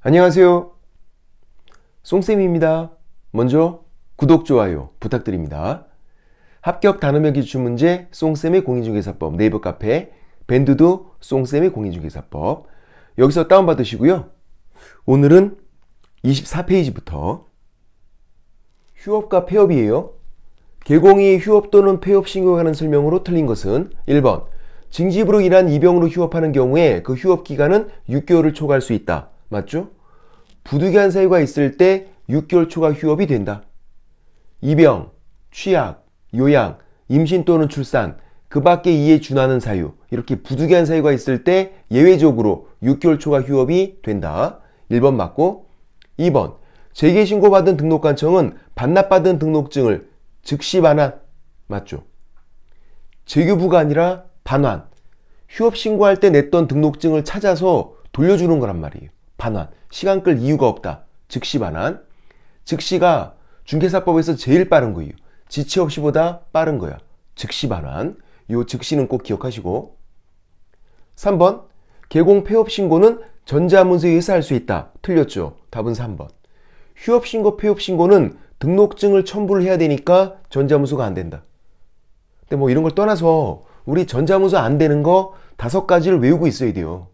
안녕하세요. 송쌤입니다. 먼저 구독, 좋아요 부탁드립니다. 합격 단어명 기출문제 송쌤의 공인중개사법 네이버 카페 밴드도 송쌤의 공인중개사법 여기서 다운받으시고요. 오늘은 24페이지부터 휴업과 폐업이에요. 개공이 휴업 또는 폐업 신고에 관한 설명으로 틀린 것은 1번 징집으로 인한 입영으로 휴업하는 경우에 그 휴업 기간은 6개월을 초과할 수 있다. 맞죠? 부득이한 사유가 있을 때 6개월 초과 휴업이 된다. 입영, 취약, 요양, 임신 또는 출산, 그 밖에 이에 준하는 사유, 이렇게 부득이한 사유가 있을 때 예외적으로 6개월 초과 휴업이 된다. 1번 맞고 2번 재개신고받은 등록관청은 반납받은 등록증을 즉시 반환. 맞죠? 재교부가 아니라 반환. 휴업 신고할 때 냈던 등록증을 찾아서 돌려주는 거란 말이에요. 반환. 시간 끌 이유가 없다. 즉시 반환. 즉시가 중개사법에서 제일 빠른 거예요. 지체 없이보다 빠른 거야. 즉시 반환. 요 즉시는 꼭 기억하시고. 3번 개공 폐업 신고는 전자문서에 의해서 할 수 있다. 틀렸죠. 답은 3번. 휴업 신고, 폐업 신고는 등록증을 첨부를 해야 되니까 전자문서가 안 된다. 근데 뭐 이런 걸 떠나서 우리 전자문서 안 되는 거 5가지를 외우고 있어야 돼요.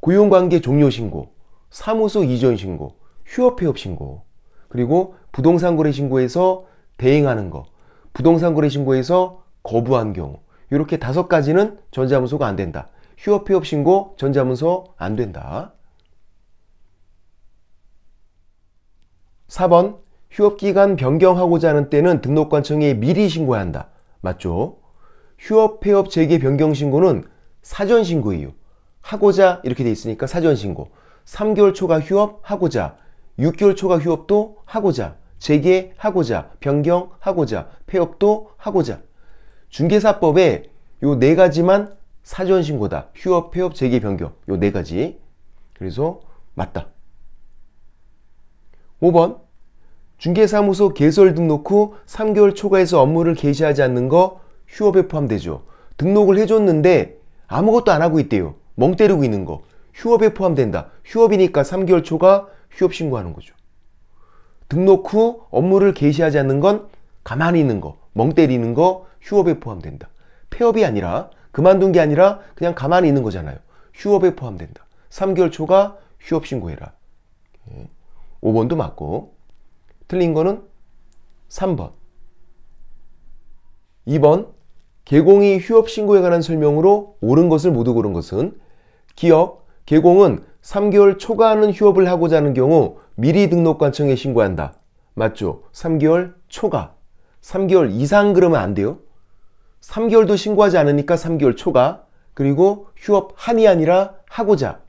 고용관계 종료신고, 사무소 이전신고, 휴업폐업신고, 그리고 부동산거래신고에서 대행하는 거, 부동산거래신고에서 거부한 경우 이렇게 5가지는 전자문서가 안 된다. 휴업폐업신고 전자문서 안 된다. 4번 휴업기간 변경하고자 하는 때는 등록관청에 미리 신고해야 한다. 맞죠? 휴업폐업 재개 변경신고는 사전신고예요. 하고자 이렇게 돼 있으니까 사전신고. 3개월 초과 휴업 하고자, 6개월 초과 휴업도 하고자, 재개하고자, 변경하고자, 폐업도 하고자. 중개사법에 요 4가지만 사전신고다. 휴업, 폐업, 재개, 변경. 요 4가지. 그래서 맞다. 5번 중개사무소 개설 등록 후 3개월 초과해서 업무를 개시하지 않는 거 휴업에 포함되죠. 등록을 해줬는데 아무것도 안 하고 있대요. 멍 때리고 있는 거. 휴업에 포함된다. 휴업이니까 3개월 초과 휴업 신고하는 거죠. 등록 후 업무를 개시하지 않는 건 가만히 있는 거, 멍 때리는 거 휴업에 포함된다. 폐업이 아니라 그만둔 게 아니라 그냥 가만히 있는 거잖아요. 휴업에 포함된다. 3개월 초과 휴업 신고해라. 5번도 맞고 틀린 거는 3번. 2번 개공이 휴업 신고에 관한 설명으로 옳은 것을 모두 고른 것은 기억, 개공은 3개월 초과하는 휴업을 하고자 하는 경우 미리 등록관청에 신고한다. 맞죠? 3개월 초과. 3개월 이상 그러면 안 돼요. 3개월도 신고하지 않으니까 3개월 초과. 그리고 휴업 한이 아니라 하고자.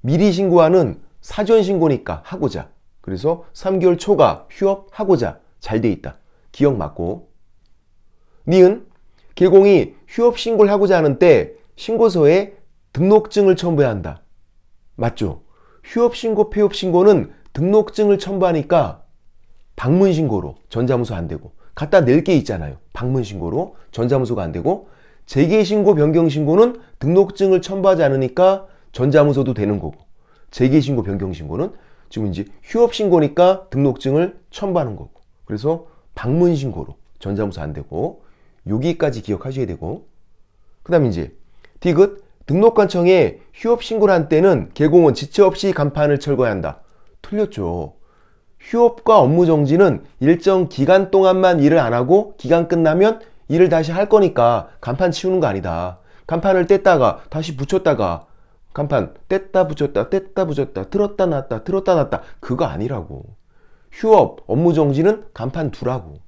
미리 신고하는 사전 신고니까 하고자. 그래서 3개월 초과 휴업 하고자. 잘 돼 있다. 기억 맞고. 니은 개공이 휴업 신고를 하고자 하는 때 신고서에 등록증을 첨부해야 한다. 맞죠? 휴업신고, 폐업신고는 등록증을 첨부하니까 방문신고로 전자문서 안 되고 갖다 낼 게 있잖아요. 방문신고로 전자문서가 안 되고 재개신고, 변경신고는 등록증을 첨부하지 않으니까 전자문서도 되는 거고 재개신고, 변경신고는 지금 이제 휴업신고니까 등록증을 첨부하는 거고 그래서 방문신고로 전자문서 안 되고 여기까지 기억하셔야 되고 그 다음에 이제 디귿 등록관청에 휴업 신고를 한 때는 개공은 지체 없이 간판을 철거해야 한다. 틀렸죠. 휴업과 업무 정지는 일정 기간 동안만 일을 안 하고 기간 끝나면 일을 다시 할 거니까 간판 치우는 거 아니다. 간판을 뗐다가 다시 붙였다가 간판 뗐다 붙였다 뗐다 붙였다 틀었다 놨다 틀었다 놨다 그거 아니라고. 휴업, 업무 정지는 간판 두라고.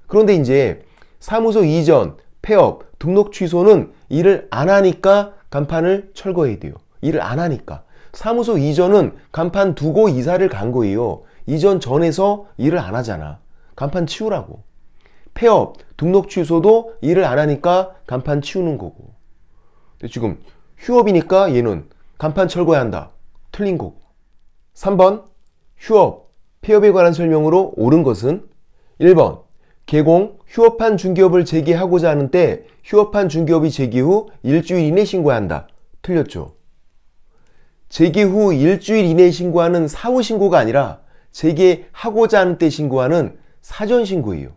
그런데 이제 사무소 이전, 폐업, 등록 취소는 일을 안 하니까 간판을 철거해야 돼요. 일을 안 하니까. 사무소 이전은 간판 두고 이사를 간 거예요. 이전 전에서 일을 안 하잖아. 간판 치우라고. 폐업, 등록 취소도 일을 안 하니까 간판 치우는 거고. 근데 지금 휴업이니까 얘는 간판 철거해야 한다. 틀린 거고. 3번 휴업, 폐업에 관한 설명으로 옳은 것은 1번 개공, 휴업한 중개업을 재개하고자 하는 때 휴업한 중개업이 재개 후 일주일 이내 신고해야 한다. 틀렸죠. 재개 후 일주일 이내에 신고하는 사후 신고가 아니라 재개하고자 하는 때 신고하는 사전 신고예요.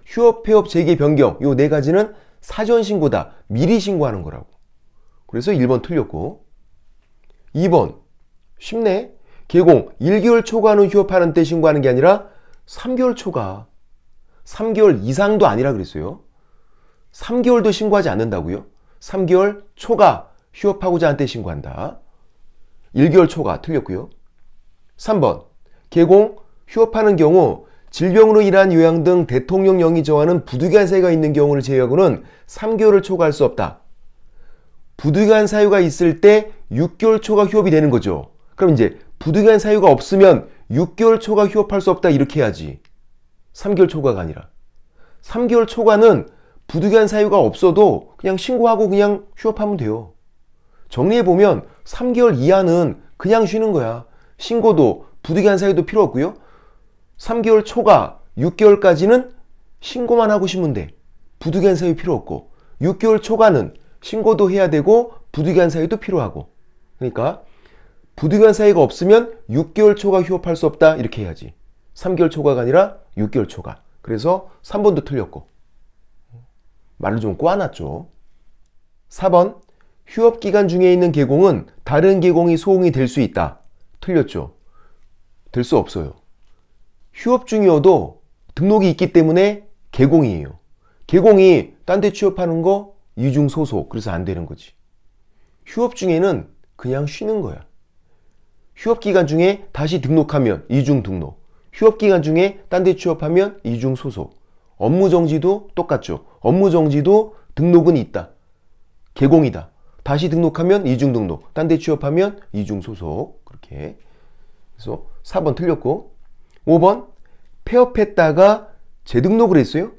휴업, 폐업, 재개, 변경 요 네 가지는 사전 신고다. 미리 신고하는 거라고. 그래서 1번 틀렸고 2번 쉽네. 개공 1개월 초과는 휴업하는 때 신고하는 게 아니라 3개월 초과. 3개월 이상도 아니라 그랬어요. 3개월도 신고하지 않는다고요? 3개월 초과 휴업하고자 하는 때 신고한다. 1개월 초과 틀렸고요. 3번 개공 휴업하는 경우 질병으로 인한 요양 등 대통령령이 정하는 부득이한 사유가 있는 경우를 제외하고는 3개월을 초과할 수 없다. 부득이한 사유가 있을 때 6개월 초과 휴업이 되는 거죠. 그럼 이제 부득이한 사유가 없으면 6개월 초과 휴업할 수 없다 이렇게 해야지. 3개월 초과가 아니라. 3개월 초과는 부득이한 사유가 없어도 그냥 신고하고 그냥 휴업하면 돼요. 정리해보면 3개월 이하는 그냥 쉬는 거야. 신고도 부득이한 사유도 필요 없고요. 3개월 초과 6개월까지는 신고만 하고 쉬면 돼. 부득이한 사유 필요 없고 6개월 초과는 신고도 해야 되고 부득이한 사유도 필요하고. 그러니까 부득이한 사유가 없으면 6개월 초과 휴업할 수 없다 이렇게 해야지. 3개월 초과가 아니라 6개월 초과. 그래서 3번도 틀렸고. 말을 좀 꼬아놨죠. 4번 휴업 기간 중에 있는 개공은 다른 개공이 소응이 될 수 있다. 틀렸죠. 될 수 없어요. 휴업 중이어도 등록이 있기 때문에 개공이에요. 개공이 딴 데 취업하는 거 이중 소속. 그래서 안 되는 거지. 휴업 중에는 그냥 쉬는 거야. 휴업 기간 중에 다시 등록하면 이중 등록. 휴업 기간 중에 딴 데 취업하면 이중 소속. 업무 정지도 똑같죠. 업무 정지도 등록은 있다. 개공이다. 다시 등록하면 이중 등록. 딴 데 취업하면 이중 소속. 그렇게. 그래서 4번 틀렸고 5번 폐업했다가 재등록을 했어요.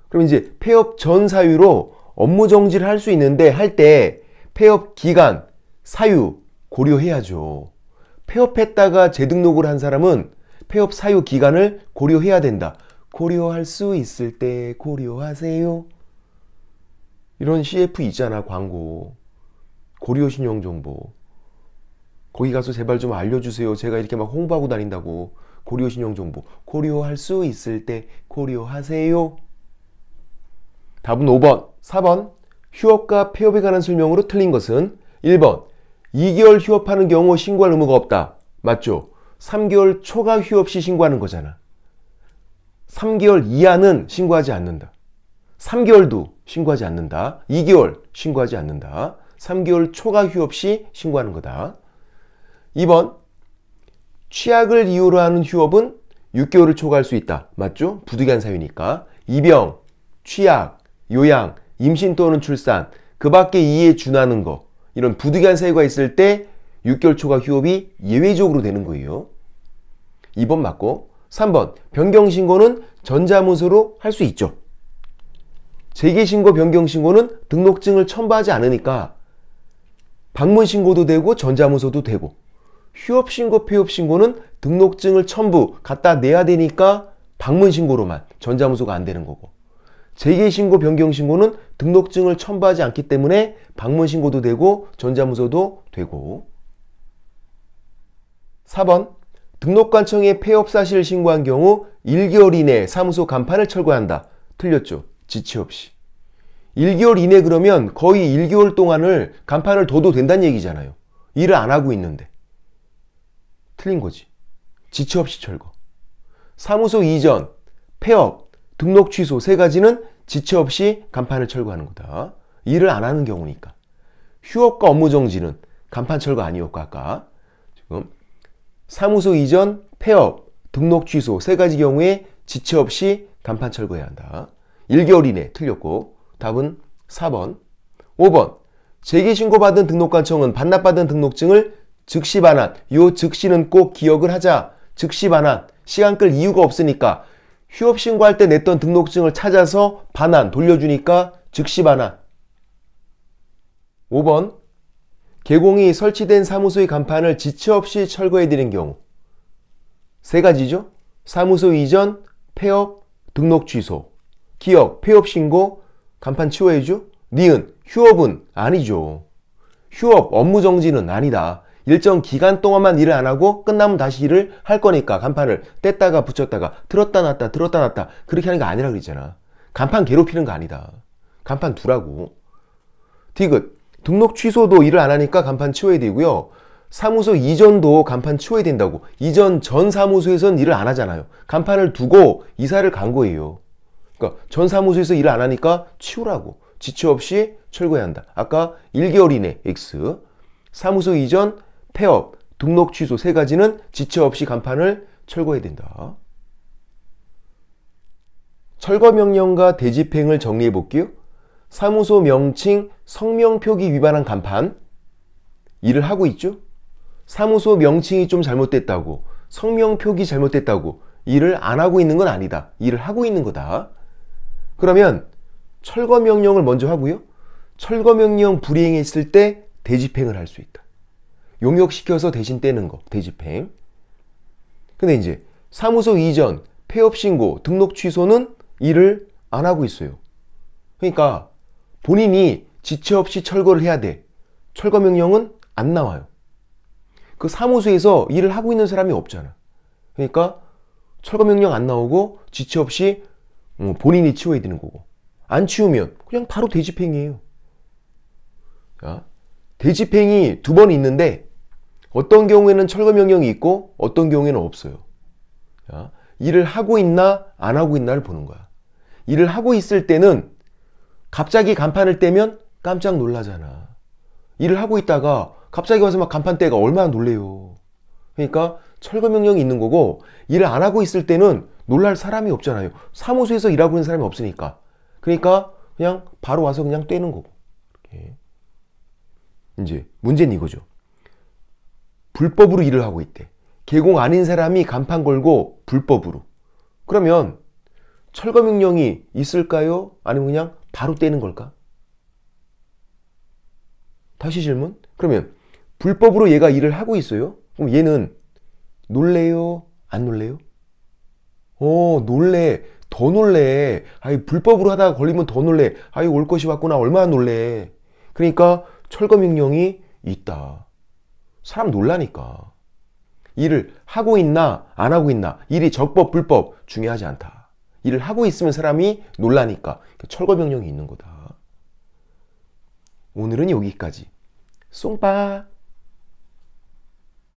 그럼 이제 폐업 전 사유로 업무 정지를 할 수 있는데 할 때 폐업 기간, 사유 고려해야죠. 폐업했다가 재등록을 한 사람은 폐업 사유 기간을 고려해야 된다. 고려할 수 있을 때 고려하세요. 이런 CF 있잖아, 광고. 고려신용정보. 거기 가서 제발 좀 알려주세요. 제가 이렇게 막 홍보하고 다닌다고. 고려신용정보. 고려할 수 있을 때 고려하세요. 답은 5번. 4번. 휴업과 폐업에 관한 설명으로 틀린 것은 1번. 2개월 휴업하는 경우 신고할 의무가 없다. 맞죠? 3개월 초과 휴업 시 신고하는 거잖아. 3개월 이하는 신고하지 않는다. 3개월도 신고하지 않는다. 2개월 신고하지 않는다. 3개월 초과 휴업 시 신고하는 거다. 2번. 취약을 이유로 하는 휴업은 6개월을 초과할 수 있다. 맞죠? 부득이한 사유니까. 입영, 취약, 요양, 임신 또는 출산, 그 밖에 이에 준하는 거. 이런 부득이한 사유가 있을 때 6개월 초과 휴업이 예외적으로 되는 거예요. 2번 맞고 3번 변경신고는 전자문서로 할 수 있죠. 재개신고, 변경신고는 등록증을 첨부하지 않으니까 방문신고도 되고 전자문서도 되고 휴업신고, 폐업신고는 등록증을 첨부 갖다 내야 되니까 방문신고로만 전자문서가 안 되는 거고 재개신고, 변경신고는 등록증을 첨부하지 않기 때문에 방문신고도 되고 전자문서도 되고 4번 등록관청에 폐업 사실을 신고한 경우 1개월 이내에 사무소 간판을 철거한다. 틀렸죠. 지체 없이. 1개월 이내 그러면 거의 1개월 동안을 간판을 둬도 된다는 얘기잖아요. 일을 안 하고 있는데. 틀린 거지. 지체 없이 철거. 사무소 이전, 폐업, 등록 취소 세 가지는 지체 없이 간판을 철거하는 거다. 일을 안 하는 경우니까. 휴업과 업무 정지는 간판 철거 아니었고 아까 지금 사무소 이전, 폐업, 등록 취소 세 가지 경우에 지체 없이 간판 철거해야 한다. 1개월 이내 틀렸고 답은 4번. 5번 재개신고받은 등록관청은 반납받은 등록증을 즉시 반환. 요 즉시는 꼭 기억을 하자. 즉시 반환. 시간 끌 이유가 없으니까 휴업 신고할 때 냈던 등록증을 찾아서 반환 돌려주니까 즉시 반환. 5번 개공이 설치된 사무소의 간판을 지체 없이 철거해드린 경우 세 가지죠. 사무소 이전, 폐업, 등록 취소. 기억, 폐업 신고, 간판 치워야죠. 니은, 휴업은 아니죠. 휴업, 업무 정지는 아니다. 일정 기간 동안만 일을 안 하고 끝나면 다시 일을 할 거니까 간판을 뗐다가 붙였다가 들었다 놨다 들었다 놨다 그렇게 하는 거 아니라 그랬잖아. 간판 괴롭히는 거 아니다. 간판 두라고. 디귿. 등록 취소도 일을 안 하니까 간판 치워야 되고요. 사무소 이전도 간판 치워야 된다고. 이전 전 사무소에서는 일을 안 하잖아요. 간판을 두고 이사를 간 거예요. 그러니까 전 사무소에서 일을 안 하니까 치우라고. 지체 없이 철거해야 한다. 아까 1개월 이내 X. 사무소 이전, 폐업, 등록 취소 세 가지는 지체 없이 간판을 철거해야 된다. 철거 명령과 대집행을 정리해 볼게요. 사무소 명칭 성명 표기 위반한 간판 일을 하고 있죠. 사무소 명칭이 좀 잘못됐다고 성명 표기 잘못됐다고 일을 안 하고 있는 건 아니다. 일을 하고 있는 거다. 그러면 철거 명령을 먼저 하고요. 철거 명령 불이행했을 때 대집행을 할 수 있다. 용역시켜서 대신 떼는 거 대집행. 근데 이제 사무소 이전, 폐업 신고, 등록 취소는 일을 안 하고 있어요. 그러니까 본인이 지체 없이 철거를 해야 돼. 철거 명령은 안 나와요. 그 사무소에서 일을 하고 있는 사람이 없잖아. 그러니까 철거 명령 안 나오고 지체 없이 본인이 치워야 되는 거고. 안 치우면 그냥 바로 대집행이에요. 자, 대집행이 두 번 있는데 어떤 경우에는 철거 명령이 있고 어떤 경우에는 없어요. 자, 일을 하고 있나 안 하고 있나를 보는 거야. 일을 하고 있을 때는 갑자기 간판을 떼면 깜짝 놀라잖아. 일을 하고 있다가 갑자기 와서 막 간판 떼가 얼마나 놀래요. 그러니까 철거 명령이 있는 거고 일을 안 하고 있을 때는 놀랄 사람이 없잖아요. 사무소에서 일하고 있는 사람이 없으니까. 그러니까 그냥 바로 와서 그냥 떼는 거고. 이렇게. 이제 문제는 이거죠. 불법으로 일을 하고 있대. 개공 아닌 사람이 간판 걸고 불법으로. 그러면 철거 명령이 있을까요? 아니면 그냥 바로 떼는 걸까? 다시 질문. 그러면 불법으로 얘가 일을 하고 있어요. 그럼 얘는 놀래요? 안 놀래요? 놀래. 더 놀래. 아이, 불법으로 하다가 걸리면 더 놀래. 아이, 올 것이 왔구나. 얼마나 놀래. 그러니까 철거 명령이 있다. 사람 놀라니까. 일을 하고 있나 안 하고 있나. 일이 적법 불법 중요하지 않다. 일을 하고 있으면 사람이 놀라니까 철거 명령이 있는 거다. 오늘은 여기까지. 쏭빠.